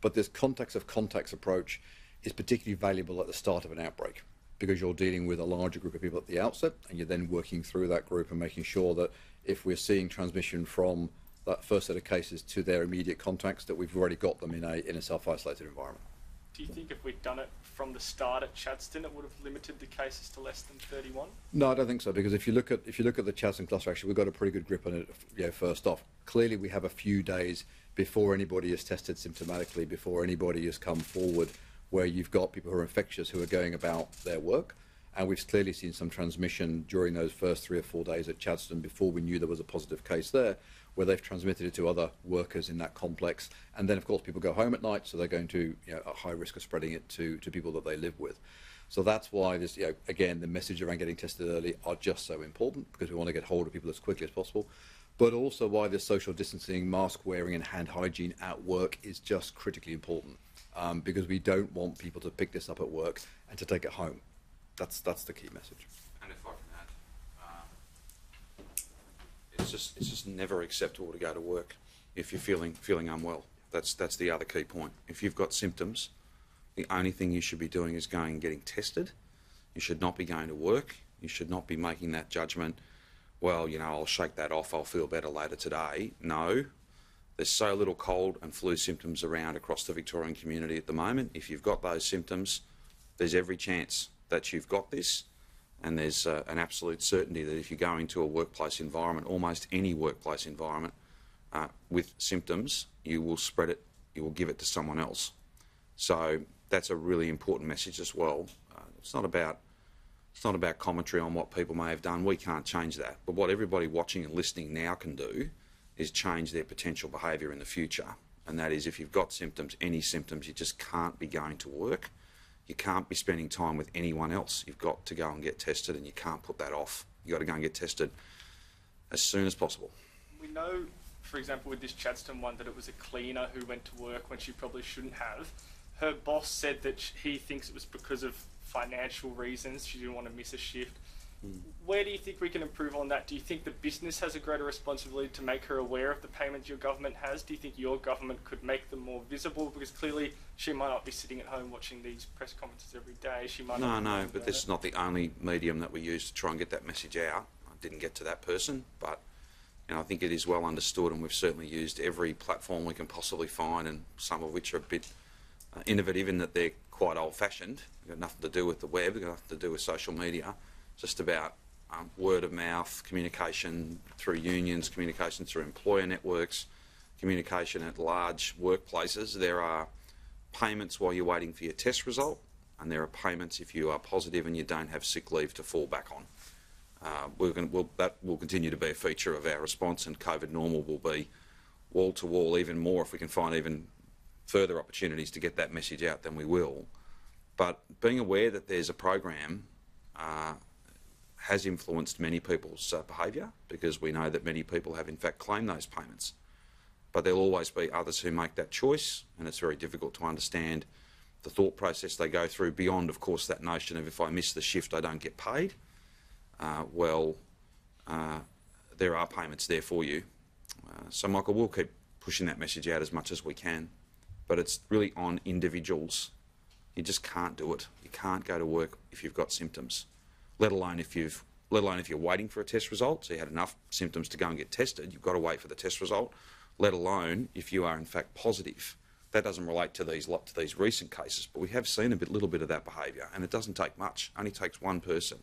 But this context of contacts approach is particularly valuable at the start of an outbreak, because you're dealing with a larger group of people at the outset, and you're then working through that group and making sure that if we're seeing transmission from that first set of cases to their immediate contacts, that we've already got them in a self-isolated environment. Do you think if we'd done it from the start at Chadstone, it would have limited the cases to less than 31? No, I don't think so, because if you look at the Chadstone cluster, actually, we've got a pretty good grip on it. First off, clearly we have a few days before anybody is tested symptomatically, before anybody has come forward, where you've got people who are infectious who are going about their work. And we've clearly seen some transmission during those first 3 or 4 days at Chadstone before we knew there was a positive case there, where they've transmitted it to other workers in that complex. And then, of course, people go home at night, so they're going to, at high risk of spreading it to people that they live with. So that's why this, again, the message around getting tested early are just so important, because we want to get hold of people as quickly as possible. But also why this social distancing, mask wearing and hand hygiene at work is just critically important, because we don't want people to pick this up at work and to take it home. That's the key message. And if I can add, it's just never acceptable to go to work if you're feeling unwell. That's the other key point. If you've got symptoms, the only thing you should be doing is going and getting tested. You should not be going to work. You should not be making that judgment, well, I'll shake that off, I'll feel better later today. No. There's so little cold and flu symptoms around across the Victorian community at the moment. If you've got those symptoms, there's every chance that you've got this, and there's an absolute certainty that if you go into a workplace environment, almost any workplace environment, with symptoms, you will spread it, you will give it to someone else. So that's a really important message as well. It's not about commentary on what people may have done. We can't change that. But what everybody watching and listening now can do is change their potential behaviour in the future. And that is, if you've got symptoms, any symptoms, you just can't be going to work. You can't be spending time with anyone else. You've got to go and get tested, and you can't put that off. You've got to go and get tested as soon as possible. We know, for example, with this Chadstone one, that it was a cleaner who went to work when she probably shouldn't have. Her boss said that he thinks it was because of financial reasons. She didn't want to miss a shift. Where do you think we can improve on that? Do you think the business has a greater responsibility to make her aware of the payments your government has? Do you think your government could make them more visible? Because clearly she might not be sitting at home watching these press conferences every day. She might No, but this is not the only medium that we use to try and get that message out. I didn't get to that person, but I think it is well understood, and we've certainly used every platform we can possibly find, and some of which are a bit innovative in that they're quite old-fashioned. They've got nothing to do with the web, they've got nothing to do with social media. Just about word of mouth, communication through unions, communication through employer networks, communication at large workplaces. There are payments while you're waiting for your test result, and there are payments if you are positive and you don't have sick leave to fall back on. That will continue to be a feature of our response, and COVID normal will be wall to wall even more. If we can find even further opportunities to get that message out, then we will. But being aware that there's a program has influenced many people's behaviour, because we know that many people have in fact claimed those payments. But there'll always be others who make that choice, and it's very difficult to understand the thought process they go through beyond, of course, that notion of if I miss the shift I don't get paid. There are payments there for you. So, Michael, we'll keep pushing that message out as much as we can, but it's really on individuals. You just can't do it. You can't go to work if you've got symptoms, let alone if you're waiting for a test result, so you had enough symptoms to go and get tested. You've got to wait for the test result, let alone if you are in fact positive. That doesn't relate to these recent cases, but we have seen a little bit of that behaviour, and it doesn't take much. It only takes one person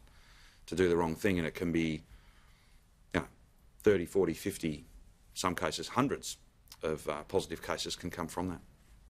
to do the wrong thing, and it can be 30, 40, 50, some cases hundreds of positive cases can come from that.